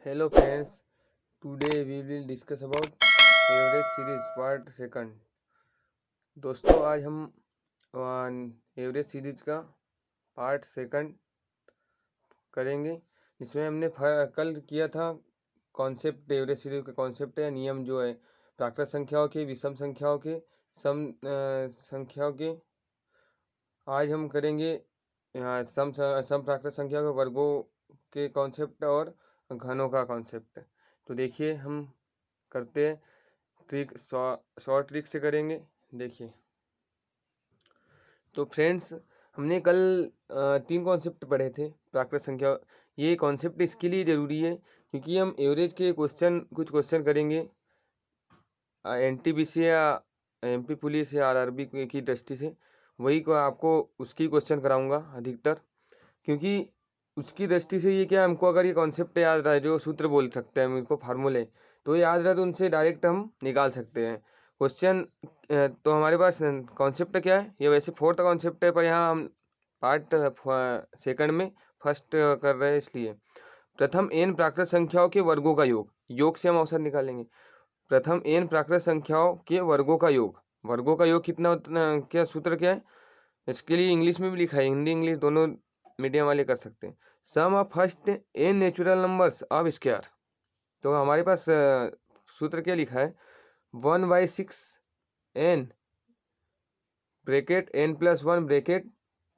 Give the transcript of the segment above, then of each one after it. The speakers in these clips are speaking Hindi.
Hello friends, today we will discuss about average series part second. दोस्तों आज हम एवरेज सीरीज का पार्ट सेकंड करेंगे, जिसमें हमने कल किया था कॉन्सेप्ट, एवरेज सीरीज का कॉन्सेप्ट या नियम जो है प्राकृत संख्याओं के, विषम संख्याओं के, सम संख्याओं के। आज हम करेंगे सम प्राकृत संख्या के वर्गों के कॉन्सेप्ट और घनों का कॉन्सेप्ट। तो देखिए हम करते हैं, ट्रिक शॉर्ट ट्रिक से करेंगे। देखिए तो फ्रेंड्स, हमने कल 3 कॉन्सेप्ट पढ़े थे प्राकृत संख्या। ये कॉन्सेप्ट इसके लिए ज़रूरी है क्योंकि हम एवरेज के कुछ क्वेश्चन करेंगे एनटीपीसी या एमपी पुलिस या आरआरबी की दृष्टि से। वही को आपको उसकी क्वेश्चन कराऊंगा अधिकतर, क्योंकि उसकी दृष्टि से ये क्या, हमको अगर ये कॉन्सेप्ट याद रहे, जो सूत्र बोल सकते हैं हम इनको, फार्मूले तो याद रहे, तो उनसे डायरेक्ट हम निकाल सकते हैं क्वेश्चन। तो हमारे पास कॉन्सेप्ट क्या है, ये वैसे फोर्थ कॉन्सेप्ट है, पर यहाँ हम पार्ट सेकंड में फर्स्ट कर रहे हैं। इसलिए प्रथम एन प्राकृत संख्याओं के वर्गों का योग से हम औसत निकालेंगे। प्रथम एन प्राकृत संख्याओं के वर्गों का योग कितना क्या सूत्र क्या है, इसके लिए इंग्लिश में भी लिखा है, हिंदी इंग्लिश दोनों मीडियम वाले कर सकते हैं। Sum of first n natural numbers of square. तो हमारे पास सूत्र क्या लिखा है, 1/6 n bracket n + 1 bracket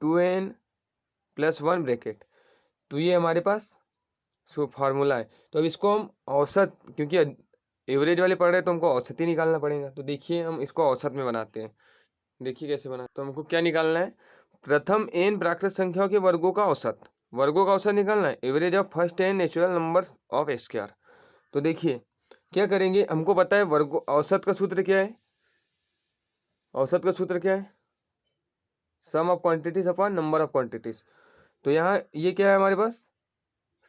2n + 1 bracket. तो ये हमारे पास फार्मूला है। तो अब इसको हम औसत, क्योंकि एवरेज वाले पढ़ रहे हैं तो हमको औसत ही निकालना पड़ेगा। तो देखिए हम इसको औसत में बनाते हैं। देखिए कैसे बना, तो हमको क्या निकालना है, प्रथम एन प्राकृत संख्याओं के वर्गों का औसत निकालना है, average of first n natural numbers of square. तो देखिए क्या करेंगे, हमको पता है औसत का सूत्र क्या है, sum of quantities upon number of quantities. तो यहाँ ये क्या है, हमारे पास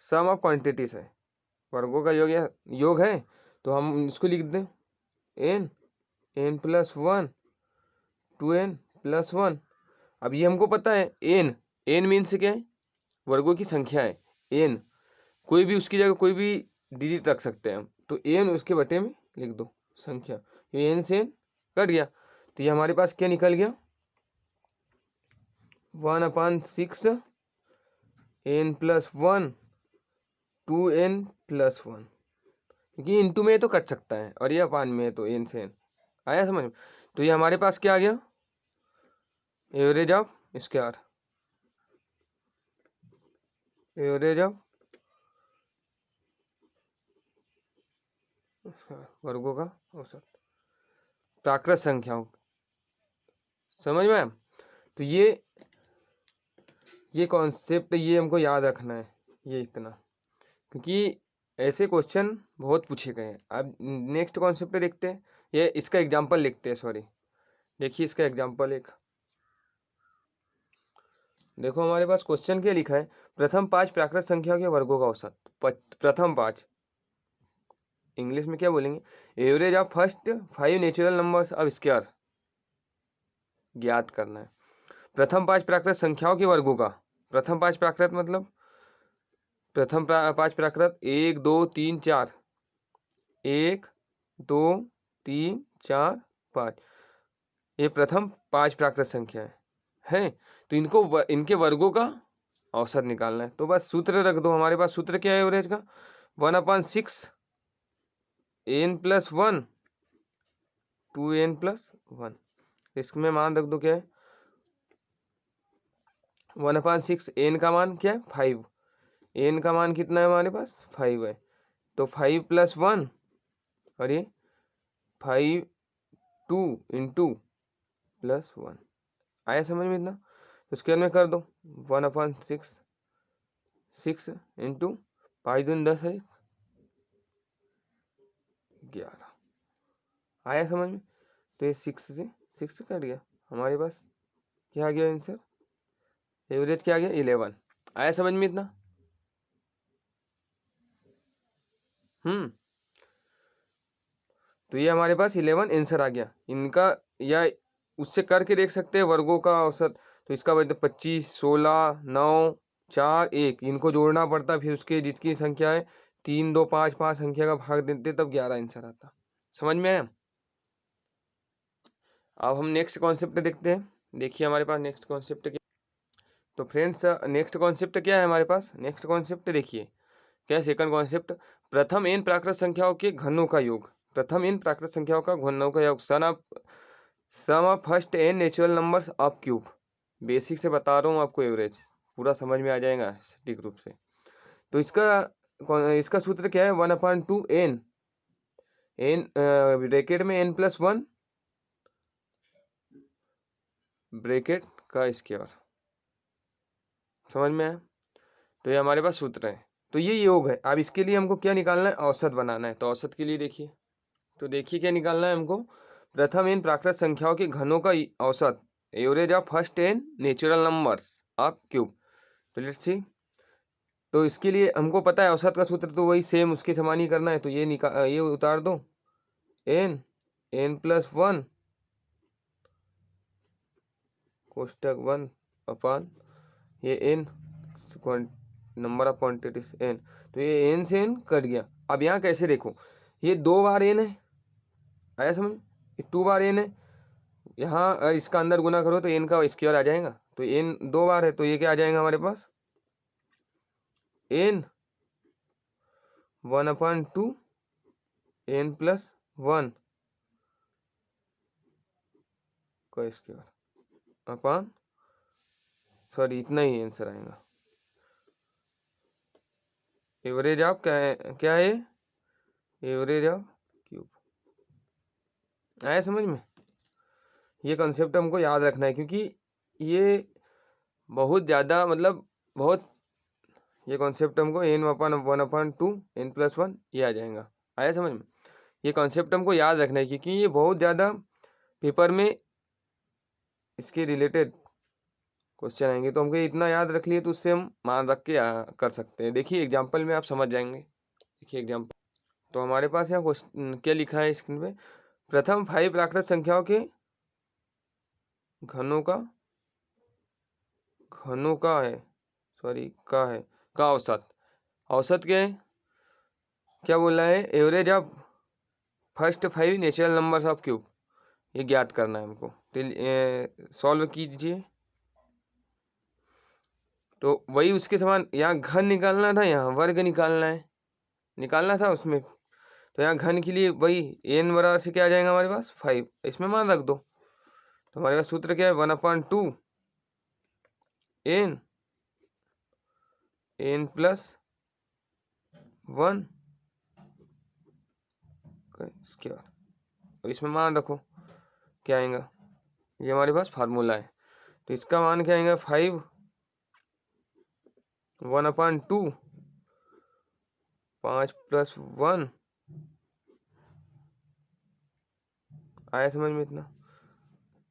सम ऑफ क्वांटिटीज है, वर्गों का योग है। तो हम इसको लिख दें n + 1 2n + 1। अब ये हमको पता है n मीन्स क्या है, वर्गों की संख्या है। n कोई भी उसकी जगह कोई भी डिजिट रख सकते हैं हम, तो n उसके बटे में लिख दो संख्या, ये n से n कट गया। तो ये हमारे पास क्या निकल गया, 1/6 n + 1 2n + 1, क्योंकि इंटू में तो कट सकता है और ये अपान में है, तो n से n आया समझ में। तो ये हमारे पास क्या आ गया, average of square, average of वर्गों का औसत प्राकृत संख्याओं, समझ में। तो ये कॉन्सेप्ट ये हमको याद रखना है, ये इतना, क्योंकि ऐसे क्वेश्चन बहुत पूछे गए हैं। अब नेक्स्ट कॉन्सेप्ट देखते हैं, ये इसका एग्जांपल लिखते हैं, सॉरी। देखिए इसका एग्जांपल एक देखो, हमारे पास क्वेश्चन क्या लिखा है, प्रथम 5 प्राकृत संख्याओं के वर्गों का औसत। प्रथम 5 इंग्लिश में क्या बोलेंगे, average of first 5 natural numbers of square ज्ञात करना है। प्रथम 5 प्राकृत संख्याओं के वर्गों का, प्रथम 5 प्राकृत मतलब प्रथम 5 प्राकृत 1 2 3 4, 1 2 3 4 5, ये प्रथम 5 प्राकृत संख्या है। तो इनके वर्गों का औसत निकालना है। तो बस सूत्र रख दो, हमारे पास सूत्र क्या है एवरेज का, 1/6 n + 1 2n + 1। इसमें मान रख दो क्या है, 1/6 n का मान क्या है 5, n का मान कितना है हमारे पास 5 है, तो 5 + 1 और ये 5 2 × +1 आया समझ में इतना। तो स्क्वायर में कर दो, 1/6 6 × 5 दूनी 10 है 11 आया समझ में। तो ये 6 से 6 कट गया, हमारे पास क्या आ गया आंसर, एवरेज क्या आ गया 11। आया समझ में इतना। तो ये हमारे पास 11 आंसर आ गया इनका, या उससे करके देख सकते हैं वर्गों का औसत। तो इसका मतलब 25 16 9 4 1, इनको जोड़ना पड़ता, फिर उसके जितनी संख्या है 3 2 5 5 संख्या का भाग देते तब 11 आंसर आता। समझ में आया? अब हम नेक्स्ट कॉन्सेप्ट देखते हैं। देखिए हमारे पास नेक्स्ट कॉन्सेप्ट क्या। तो फ्रेंड्स नेक्स्ट कॉन्सेप्ट क्या है हमारे पास? नेक्स्ट कॉन्सेप्ट देखिए क्या है। सेकंड कॉन्सेप्ट, प्रथम n प्राकृत संख्याओं के घनों का योग। प्रथम n प्राकृत संख्याओं का घनों का योग, sum of first n natural numbers of cube. Basic से बता रहा हूँ आपको, एवरेज पूरा समझ में आ जाएगा सटीक रूप से। तो इसका सूत्र क्या है? 1/2 n, ब्रैकेट में n+1 ब्रैकेट का स्क्वायर। समझ में आया? तो ये हमारे पास सूत्र है। तो ये योग है। अब इसके लिए हमको क्या निकालना है? औसत बनाना है। तो औसत के लिए देखिए, तो देखिए क्या निकालना है हमको। प्रथम n प्राकृत संख्याओं के घनों का औसत, average of first n natural numbers of cube. तो लेट्स सी। तो इसके लिए हमको पता है औसत का सूत्र, तो वही सेम उसके समान ही करना है। तो ये उतार दो, n+1 कोष्टक 1 ये n number of quantities n। तो ये n से n कट गया। अब यहाँ कैसे देखो, ये 2 बार n है, आया समझ? ये 2 बार n है। यहाँ इसका अंदर गुना करो तो n का स्क्वायर आ जाएगा। तो n 2 बार है, तो ये क्या आ जाएगा हमारे पास? n 1/2 n+1 का स्क्वायर अपॉन, सॉरी इतना ही आंसर आएगा। एवरेज ऑफ क्या है? Average of cube. आया समझ में? ये कॉन्सेप्ट हमको याद रखना है, क्योंकि ये बहुत ज़्यादा मतलब बहुत, ये कॉन्सेप्ट हमको n/1/2 n+1 ये आ जाएगा। आया समझ में? ये कॉन्सेप्ट हमको याद रखना है, क्योंकि ये बहुत ज़्यादा पेपर में इसके रिलेटेड क्वेश्चन आएंगे। तो हमको इतना याद रख लिए तो उससे हम मान रख के कर सकते हैं। देखिए एग्जाम्पल में आप समझ जाएंगे। देखिए एग्जाम्पल, तो हमारे पास यहाँ क्वेश्चन क्या लिखा है स्क्रीन पे? प्रथम 5 प्राकृत संख्याओं के घनों का है, सॉरी का औसत। औसत क्या है? क्या बोला है? Average of first 5 natural numbers of cube. ये ज्ञात करना है हमको। तो सॉल्व कीजिए। तो वही उसके समान, यहाँ घन निकालना था, यहाँ वर्ग निकालना था उसमें। तो यहाँ घन के लिए वही n बराबर से क्या आ जाएगा हमारे पास? 5। इसमें मान रख दो। तो हमारे पास सूत्र क्या है? 1/2 n+1 स्क्वायर। अब इसमें मान रखो, क्या आएगा? ये हमारे पास फार्मूला है। तो इसका मान क्या आएगा? 5 1/2 5+1। आया समझ में इतना?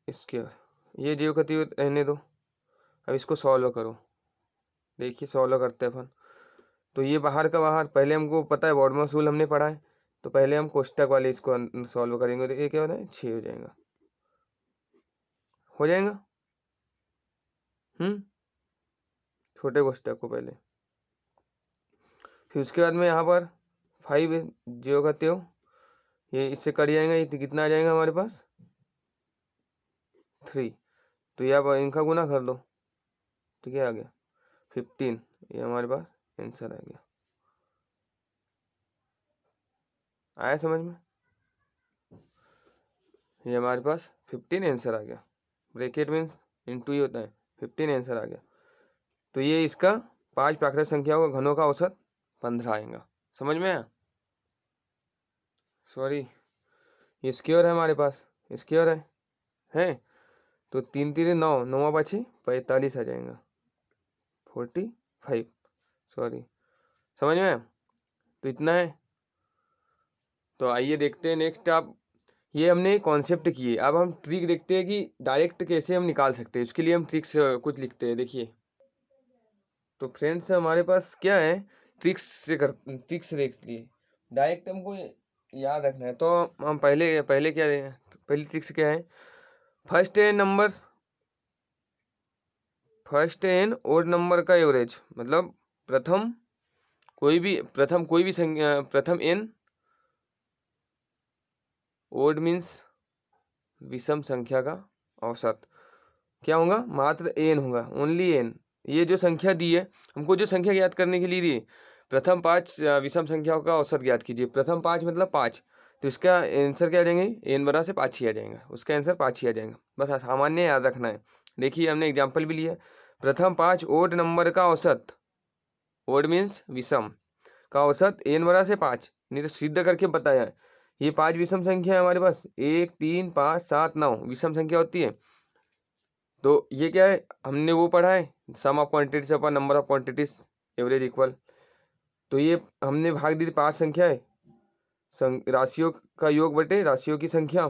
स्क्वायर। ये जीव कति रहने दो। अब इसको सॉल्व करो। देखिए सॉल्व करते हैं अपन। तो ये बाहर का बाहर, पहले हमको पता है बॉडमॉस रूल हमने पढ़ा है। तो पहले हम कोष्टक वाले इसको सॉल्व करेंगे। तो ये क्या होता है? 6 हो जाएगा। छोटे कोष्टक को पहले, फिर उसके बाद में यहाँ पर 5 जीरो का त्यों, ये इससे कट जाएगा। ये कितना आ जाएगा हमारे पास? 3। तो ये अब इनका गुना कर लो तो क्या आ गया? 15। ये हमारे पास आंसर आ गया। आया समझ में? ये हमारे पास 15 आंसर आ गया। ब्रैकेट मीन्स इंटू ही होता है। 15 आंसर आ गया। तो ये इसका 5 प्राकृत संख्याओं का घनों का औसत 15 आएगा। समझ में आया? सॉरी, ये स्क्वायर है हमारे पास, स्क्वायर है। तो 3 3 9, 9 बचे 45 आ जाएगा। 45, सॉरी। समझ में आया? तो इतना है। तो आइए देखते हैं नेक्स्ट। आप ये हमने कॉन्सेप्ट किए, अब हम ट्रिक देखते हैं कि डायरेक्ट कैसे हम निकाल सकते हैं। उसके लिए हम ट्रिक्स कुछ लिखते हैं। देखिए तो फ्रेंड्स हमारे पास क्या है, ट्रिक्स देख लिए। डायरेक्ट हमको याद रखना है। तो हम पहले क्या है, पहली ट्रिक्स क्या है? फर्स्ट एन ओड नंबर का एवरेज, मतलब प्रथम कोई भी संख्या, प्रथम n, ओड मीन्स विषम संख्या का औसत क्या होगा, मात्र n होगा, ओनली n। ये जो संख्या दी है हमको, जो संख्या ज्ञात करने के लिए दी है, प्रथम 5 विषम संख्याओं का औसत ज्ञात कीजिए। प्रथम 5 मतलब 5, तो इसका आंसर क्या आ जाएंगे, n बराबर से 5 ही आ जाएगा, उसका आंसर 5 ही आ जाएगा। बस सामान्य याद रखना है। देखिए हमने एग्जाम्पल भी लिया, प्रथम 5 ओड नंबर का औसत, ओड मीन्स विषम का औसत n बराबर से 5, नहीं तो सिद्ध करके बताया है। ये 5 विषम संख्या है हमारे पास, 1 3 5 7 9 विषम संख्या होती है। तो ये क्या है, हमने वो पढ़ा है, sum of quantities upon number of quantities average equal. तो ये हमने भाग दी 5 संख्या है, राशियों का योग बटे राशियों की संख्या,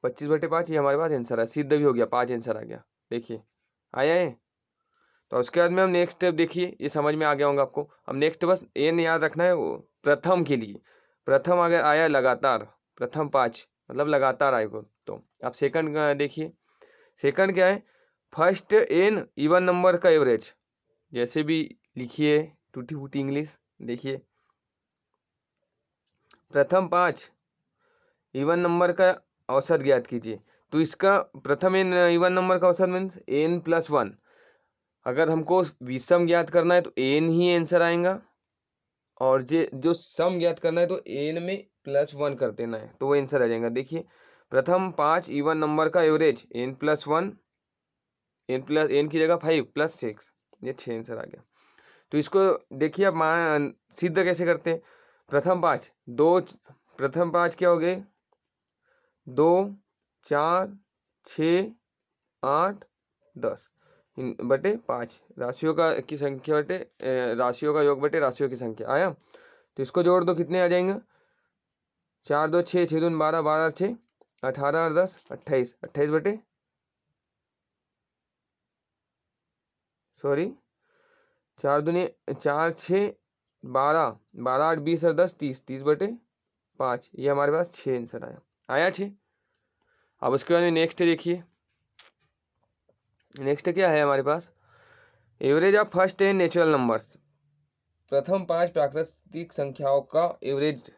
25/5, ये हमारे पास आंसर है, सिद्ध भी हो गया, 5 आंसर आ गया। देखिए आया है। तो उसके बाद में हम नेक्स्ट स्टेप, देखिए ये समझ में आ गया होगा आपको। अब नेक्स्ट बस एन याद रखना है, वो प्रथम के लिए, प्रथम अगर आया लगातार, प्रथम 5 मतलब लगातार आएगा। तो अब सेकंड देखिए, सेकंड क्या है, फर्स्ट एन इवन नंबर का एवरेज, जैसे भी लिखिए टूटी फूटी इंग्लिश। देखिए प्रथम 5 इवन नंबर का औसत ज्ञात कीजिए। तो इसका प्रथम एन इवन नंबर का औसत मीन्स n+1। अगर हमको विषम ज्ञात करना है तो n ही आंसर आएगा, और जो सम ज्ञात करना है तो n में +1 कर देना है, तो वो आंसर आ जाएगा। देखिए प्रथम 5 इवन नंबर का एवरेज n+1, n की जगह 5 + 6, ये 6 आंसर आ गया। तो इसको देखिए अब मान सिद्ध कैसे करते हैं। प्रथम 5 दो, प्रथम 5 क्या हो गए, 2 4 6 8 10 बटे 5, राशियों का की संख्या बटे राशियों का योग बटे राशियों की संख्या आया। तो इसको जोड़ दो, कितने आ जाएंगे, 4 2 6 6 2 12 12 6 18 और 10 28, 28 बटे, सॉरी 4 दूनी 4 6 12 12 8 20 और 10 30, 30/5, ये हमारे पास 6 आंसर आया, आया 6। अब उसके बाद में नेक्स्ट देखिए, नेक्स्ट क्या है हमारे पास, average of first 10 natural numbers, प्रथम 5 प्राकृतिक संख्याओं का एवरेज,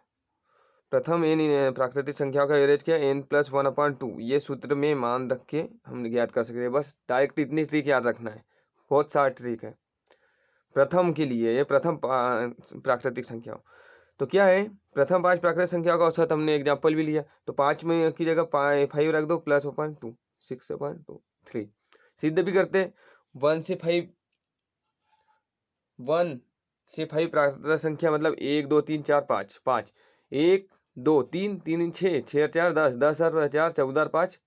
प्रथम n प्राकृतिक संख्याओं का एवरेज क्या है, n+1/2। ये सूत्र में मान रख के हम ज्ञात कर सकते हैं। बस डायरेक्ट इतनी ट्रिक याद रखना है, बहुत सारा ट्रिक है प्रथम के लिए, ये प्रथम प्राकृतिक संख्याओं। तो क्या है, प्रथम 5 प्राकृतिक संख्याओं का औसत, हमने एग्जाम्पल भी लिया, तो 5 में की जगह 5 रख दो, +1/2 6/2 3। सिद्ध भी करते, 1 से 5 प्राकृतिक संख्या मतलब 1 2 3 4 5 5 1 2 3 3 6 6 4 10 10 और 4 14 और 5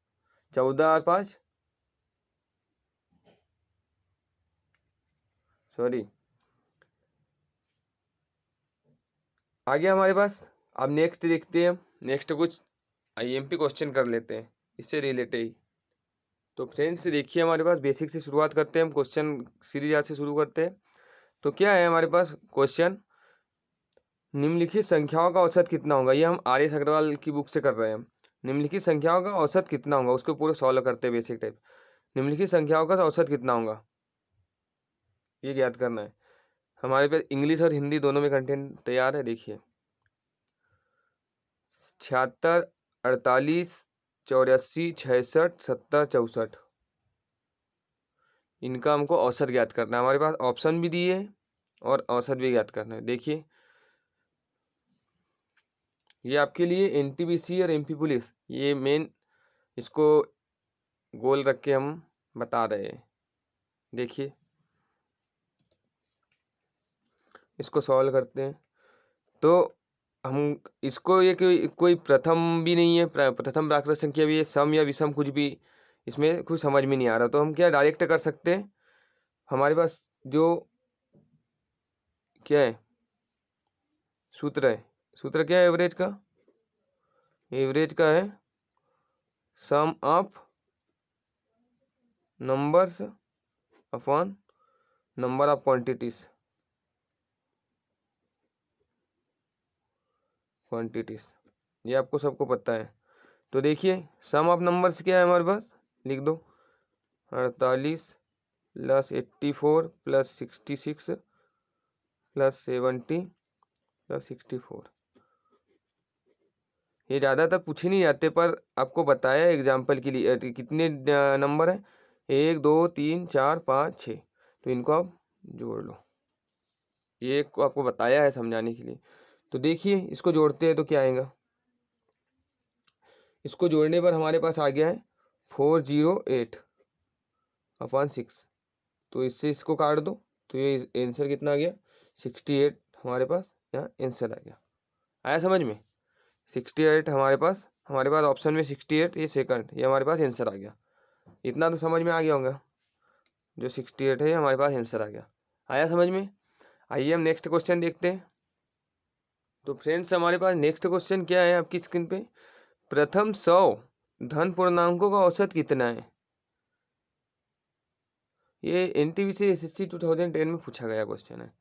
14 और 5, सॉरी आ गया हमारे पास। अब नेक्स्ट देखते हैं, नेक्स्ट कुछ आईएमपी क्वेश्चन कर लेते हैं इससे रिलेटेड। तो फ्रेंड्स देखिए हमारे पास बेसिक से शुरुआत करते हैं, हम क्वेश्चन सीरीज आज से शुरू करते हैं। तो क्या है हमारे पास क्वेश्चन, निम्नलिखित संख्याओं का औसत कितना होगा, ये हम आर.एस. अग्रवाल की बुक से कर रहे हैं। निम्नलिखित संख्याओं का औसत कितना होगा, उसको पूरा सॉल्व करते हैं बेसिक टाइप। निम्नलिखित संख्याओं का औसत कितना होगा, ये ज्ञात करना है। हमारे पास इंग्लिश और हिंदी दोनों में कंटेंट तैयार है। देखिए 76 48 84 66 70 64, इनका हमको औसत ज्ञात करना है। हमारे पास ऑप्शन भी दिए और औसत भी ज्ञात करना है। देखिए ये आपके लिए एनटीपीसी और एमपी पुलिस, ये मेन इसको गोल रख के हम बता रहे हैं। देखिए इसको सॉल्व करते हैं, तो हम इसको, ये कोई प्रथम भी नहीं है, प्रथम प्राकृत संख्या भी है, सम या विषम कुछ भी इसमें कुछ समझ में नहीं आ रहा। तो हम क्या डायरेक्ट कर सकते हैं, हमारे पास जो क्या है सूत्र है, सूत्र क्या है एवरेज का, एवरेज का है sum of numbers upon number of quantities, ये आपको सबको पता है। तो देखिए सम ऑफ नंबर्स क्या है हमारे पास, लिख दो 48 + 84 + 66 + 70 प्लस 64। ये ज़्यादातर पूछे नहीं जाते पर आपको बताया एग्जाम्पल के लिए। कितने नंबर है? 1 2 3 4 5 6। तो इनको आप जोड़ लो। ये को आपको बताया है समझाने के लिए। तो देखिए इसको जोड़ते हैं तो क्या आएगा। इसको जोड़ने पर हमारे पास आ गया है 408/6। तो इससे इसको काट दो तो ये आंसर कितना आ गया? 68 हमारे पास यहाँ आंसर आ गया। आया समझ में? 68 हमारे पास ऑप्शन में 68, ये सेकंड, ये हमारे पास आंसर आ गया। इतना तो समझ में आ गया होगा। जो 68 है हमारे पास आंसर आ गया। आया समझ में? आइए हम नेक्स्ट क्वेश्चन देखते हैं। तो फ्रेंड्स हमारे पास नेक्स्ट क्वेश्चन क्या है आपकी स्क्रीन पे? प्रथम 100 धन पूर्णांकों का औसत कितना है? ये एनटीपीसी एसएससी 2010 में पूछा गया क्वेश्चन है,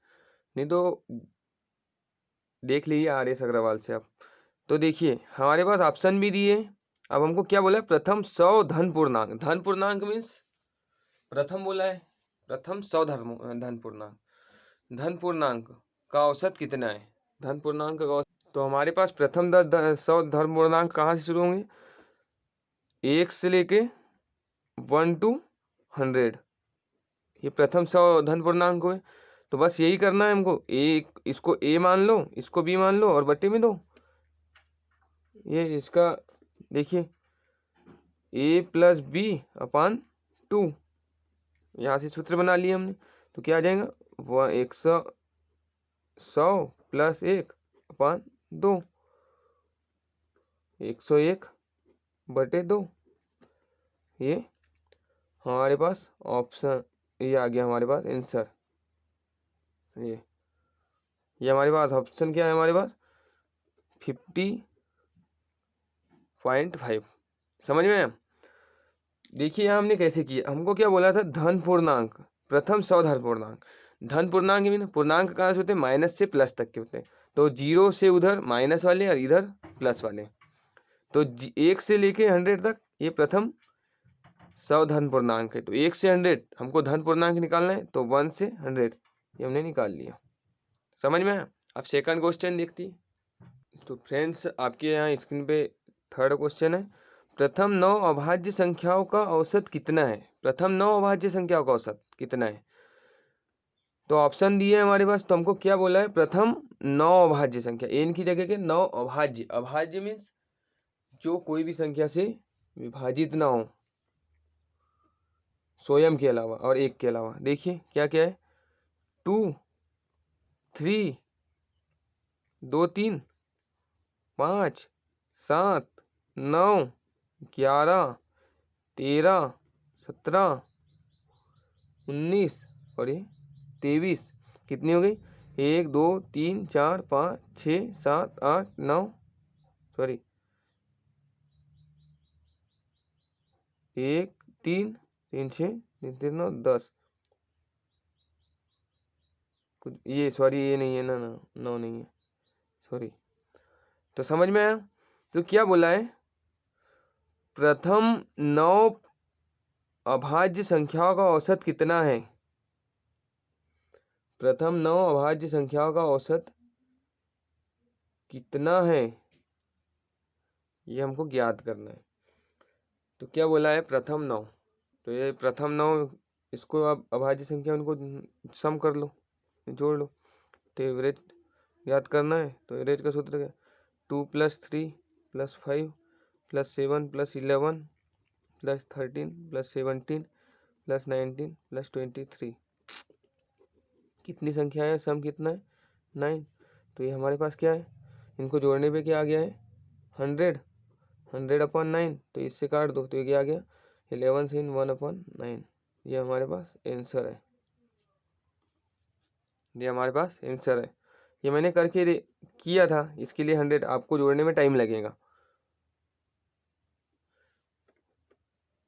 नहीं तो देख लीजिए आर एस अग्रवाल से आप। तो देखिए हमारे पास ऑप्शन भी दिए। अब हमको क्या बोला है? प्रथम 100 धन पूर्णांक। धन पूर्णांक मीन्स प्रथम बोला है, प्रथम 100 धन पूर्णांक। धन पूर्णांक का औसत कितना है? धन पूर्णांक का औसत, तो हमारे पास प्रथम 100 धन पूर्णांक कहाँ से शुरू होंगे? 1 से लेके 1 to 100। ये प्रथम 100 धन पूर्णांक हुए। तो बस यही करना है हमको। एक इसको ए मान लो, इसको बी मान लो और बट्टे में दो। ये इसका देखिए a+b/2। यहाँ से सूत्र बना लिया हमने। तो क्या आ जाएगा? 100 + 1/2। 101/2। ये हमारे पास ऑप्शन, ये आ गया हमारे पास आंसर। ये हमारे पास ऑप्शन क्या है? हमारे पास 50.5। समझ में आया? देखिए यहाँ हमने कैसे किया। हमको क्या बोला था? धन पूर्णांक, प्रथम 100 धन पूर्णांक। धन पूर्णांक में पूर्णांक कहाँ से होते हैं? माइनस से प्लस तक के होते हैं। तो 0 से उधर माइनस वाले और इधर प्लस वाले। तो 1 से लेके 100 तक ये प्रथम 100 धन पूर्णांक है। तो 1 से 100 हमको धन पूर्णांक निकालना है। तो 1 से 100 ये हमने निकाल लिया। समझ में आया? अब सेकंड क्वेश्चन देखती। तो फ्रेंड्स आपके यहाँ स्क्रीन पे थर्ड क्वेश्चन है। प्रथम 9 अभाज्य संख्याओं का औसत कितना है? प्रथम 9 अभाज्य संख्याओं का औसत कितना है? तो ऑप्शन दिए है हमारे पास। तो हमको क्या बोला है? प्रथम 9 अभाज्य संख्या, एन की जगह के 9 अभाज्य। अभाज्य मीन्स जो कोई भी संख्या से विभाजित ना हो, स्वयं के अलावा और एक के अलावा। देखिए क्या क्या है? 2 3 2 3 5 7 9 11 13 17 19 और ये 23। कितनी हो गई? 1 2 3 4 5 6 7 8 9, सॉरी 1 3 3 6 3 3 9 10। कुछ ये सॉरी ये नहीं है ना, 9 नहीं है, सॉरी। तो समझ में आया? तो क्या बोला है? प्रथम 9 अभाज्य संख्याओं का औसत कितना है? प्रथम 9 अभाज्य संख्याओं का औसत कितना है, ये हमको ज्ञात करना है। तो क्या बोला है? प्रथम 9। तो ये प्रथम 9, इसको आप अभाज्य संख्या उनको सम कर लो, जोड़ लो। तो एवरेज याद करना है। तो एवरेज का सूत्र क्या? 2 + 3 + 5 + 7 + 11 + 13 + 17 + 19 + 23। कितनी संख्या है? सम कितना है? 9। तो ये हमारे पास क्या है? इनको जोड़ने पे क्या आ गया है? 100। 100/9। तो इससे काट दो तो ये क्या आ गया? 11 से 1/9। ये हमारे पास आंसर है। ये हमारे पास आंसर है। ये मैंने करके किया था। इसके लिए 100 आपको जोड़ने में टाइम लगेगा।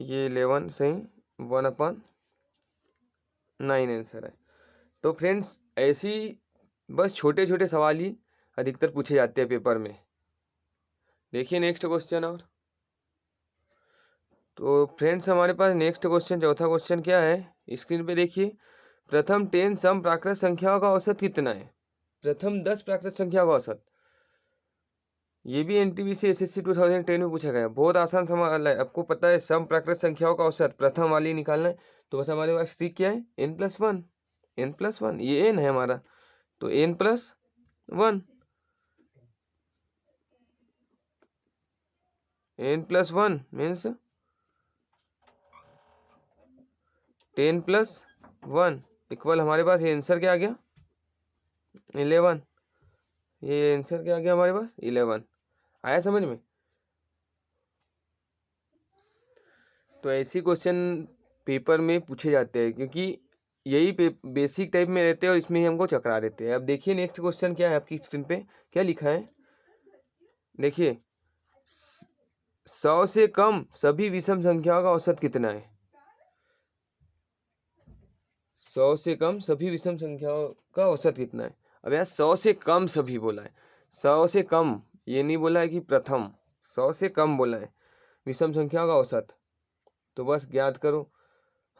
ये 11 से 1/9 आंसर है। तो फ्रेंड्स ऐसी बस छोटे छोटे सवाल ही अधिकतर पूछे जाते हैं पेपर में। देखिए नेक्स्ट क्वेश्चन। और तो फ्रेंड्स हमारे पास नेक्स्ट क्वेश्चन, चौथा क्वेश्चन क्या है? स्क्रीन पे देखिए। प्रथम 10 सम प्राकृत संख्याओं का औसत कितना है? प्रथम 10 प्राकृत संख्या का औसत। ये भी एनटीपीसी एसएससी 2010 में पूछा गया। बहुत आसान सवाल है। आपको पता है सम प्राकृत संख्याओं का औसत प्रथम वाली निकालना है, तो बस हमारे पास ट्रिक क्या है, n+1। n+1 ये n है हमारा, तो n+1 n+1 मीन्स 10+1 इक्वल हमारे पास ये आंसर क्या आ गया 11। ये आंसर क्या आ गया हमारे पास 11। आया समझ में? तो ऐसी क्वेश्चन पेपर में पूछे जाते हैं, क्योंकि यही बेसिक टाइप में रहते हैं और इसमें ही हमको चकरा देते हैं। अब देखिए नेक्स्ट क्वेश्चन क्या है आपकी स्क्रीन पे, क्या लिखा है, देखिए 100 से कम सभी विषम संख्याओं का औसत कितना है। 100 से कम सभी विषम संख्याओं का औसत कितना है। अब यहाँ 100 से कम सभी बोला है, 100 से कम, ये नहीं बोला है कि प्रथम, 100 से कम बोला है विषम संख्याओं का औसत। तो बस ज्ञात करो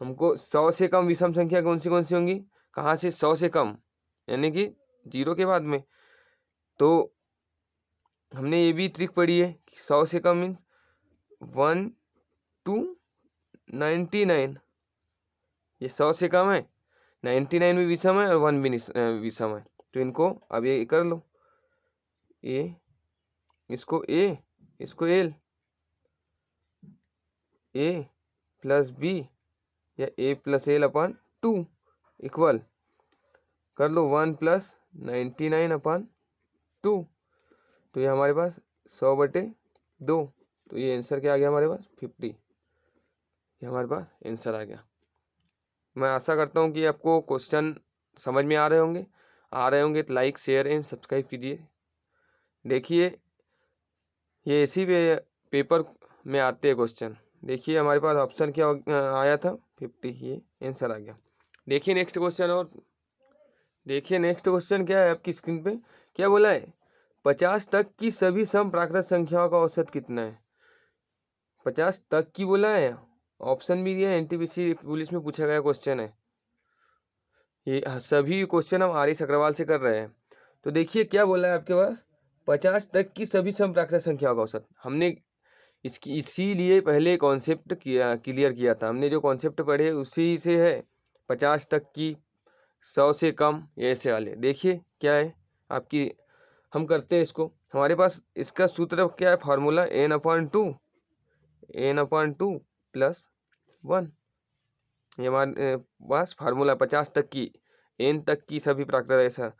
हमको 100 से कम विषम संख्या कौन सी होंगी, कहाँ से 100 से कम, यानी कि 0 के बाद में। तो हमने ये भी ट्रिक पढ़ी है कि 100 से कम मीन्स 1 to 99। ये 100 से कम है, 99 भी विषम है और 1 भी विषम है। तो इनको अब ये कर लो, ए इसको ए, इसको एल, ए प्लस बी या ए प्लस एल अपन 2 इक्वल कर लो 1 + 99 अपन 2। तो ये हमारे पास 100/2। तो ये आंसर क्या आ गया हमारे पास 50। ये हमारे पास आंसर आ गया। मैं आशा करता हूँ कि आपको क्वेश्चन समझ में आ रहे होंगे तो लाइक शेयर एंड सब्सक्राइब कीजिए। देखिए ये इसी पेपर में आते हैं क्वेश्चन। देखिए हमारे पास ऑप्शन क्या आया था 50, ये आंसर आ गया। देखिए नेक्स्ट क्वेश्चन, और देखिए नेक्स्ट क्वेश्चन क्या है आपकी स्क्रीन पे, क्या बोला है 50 तक की सभी सम प्राकृत संख्याओं का औसत कितना है। 50 तक की बोला है, ऑप्शन भी दिया है, एनटीपीसी पुलिस में पूछा गया क्वेश्चन है। ये सभी क्वेश्चन हम आर एस अग्रवाल से कर रहे हैं। तो देखिए क्या बोला है आपके पास 50 तक की सभी सम प्राकृत संख्याओं का औसत। हमने इसकी इसीलिए पहले कॉन्सेप्ट क्लियर किया था, हमने जो कॉन्सेप्ट पढ़े उसी से है 50 तक की, 100 से कम, ये ऐसे वाले। देखिए क्या है आपकी, हम करते हैं इसको। हमारे पास इसका सूत्र क्या है, फार्मूला n/2 + 1। ये हमारे पास फार्मूला 50 तक की, n तक की सभी प्राकृत ऐसा।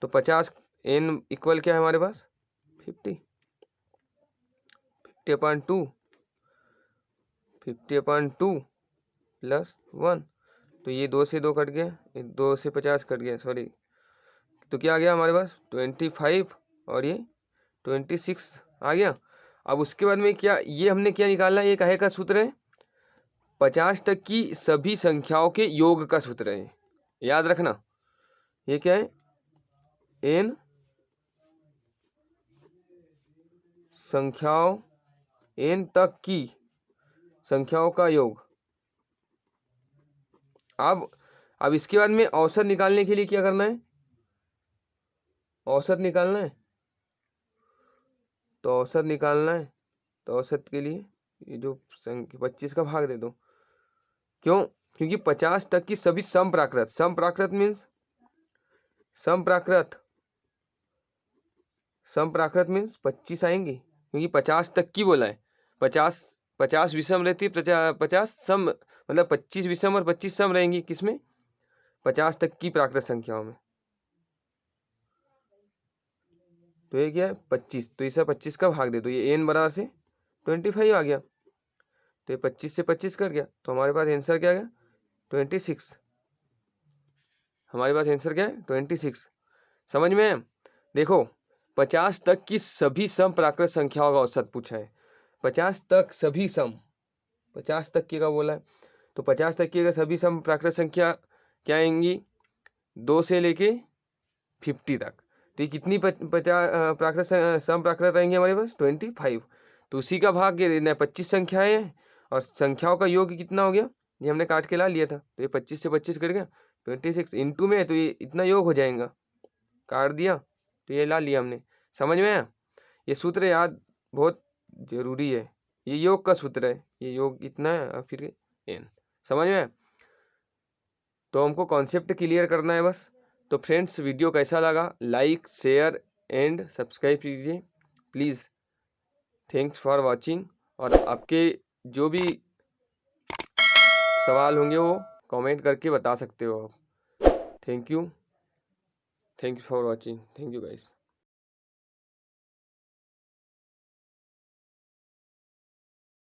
तो 50 n इक्वल क्या है हमारे पास 50, 50/2 + 1। तो ये 2 से 2 कट गया, 2 से 50 कट गया, सॉरी। तो क्या आ गया हमारे पास 25 और ये 26 आ गया। अब उसके बाद में क्या, ये हमने क्या निकालना है, ये काहे का सूत्र है 50 तक की सभी संख्याओं के योग का सूत्र है, याद रखना। ये क्या है n संख्याओं, n तक की संख्याओं का योग। अब इसके बाद में औसत निकालने के लिए क्या करना है, औसत निकालना है। तो औसत निकालना है, तो औसत के लिए ये जो 25 का भाग दे दो। क्यों, क्योंकि 50 तक की सभी सम प्राकृत मीन्स सम प्राकृत मीन्स 25 आएंगे, क्योंकि 50 तक की बोला है। 50 विषम रहती है, 50 सम, मतलब 25 विषम और 25 सम रहेंगी किसमें 50 तक की प्राकृत संख्याओं में। तो ये क्या है 25, तो इसे 25 का भाग दे दो, ये n बराबर से 25 आ गया। तो ये 25 से 25 कर गया, तो हमारे पास आंसर क्या आ गया 26। हमारे पास आंसर क्या है 26। समझ में है? देखो 50 तक की सभी सम प्राकृत संख्याओं का औसत पूछा है। 50 तक सभी सम, 50 तक की का बोला है, तो 50 तक की अगर सभी सम प्राकृत संख्या क्या आएंगी 2 से लेके 50 तक। तो ये कितनी 50 प्राकृत सम प्राकृत रहेंगे हमारे पास 25। तो उसी का भाग ये 25 संख्याएं हैं और संख्याओं का योग कितना हो गया, ये हमने काट के ला लिया था। तो ये 25 से 25 कट गया 26 इंटू में है, तो ये इतना योग हो जाएगा, काट दिया तो ये ला लिया हमने। समझ में आया? ये सूत्र याद बहुत ज़रूरी है। ये योग का सूत्र है, ये योग इतना है और फिर एन। समझ में आया? तो हमको कॉन्सेप्ट क्लियर करना है बस। तो फ्रेंड्स, वीडियो कैसा लगा लाइक शेयर एंड सब्सक्राइब कीजिए प्लीज़। Thanks for watching. और आपके जो भी सवाल होंगे वो कमेंट करके बता सकते हो आप। Thank you for watching. Thank you guys.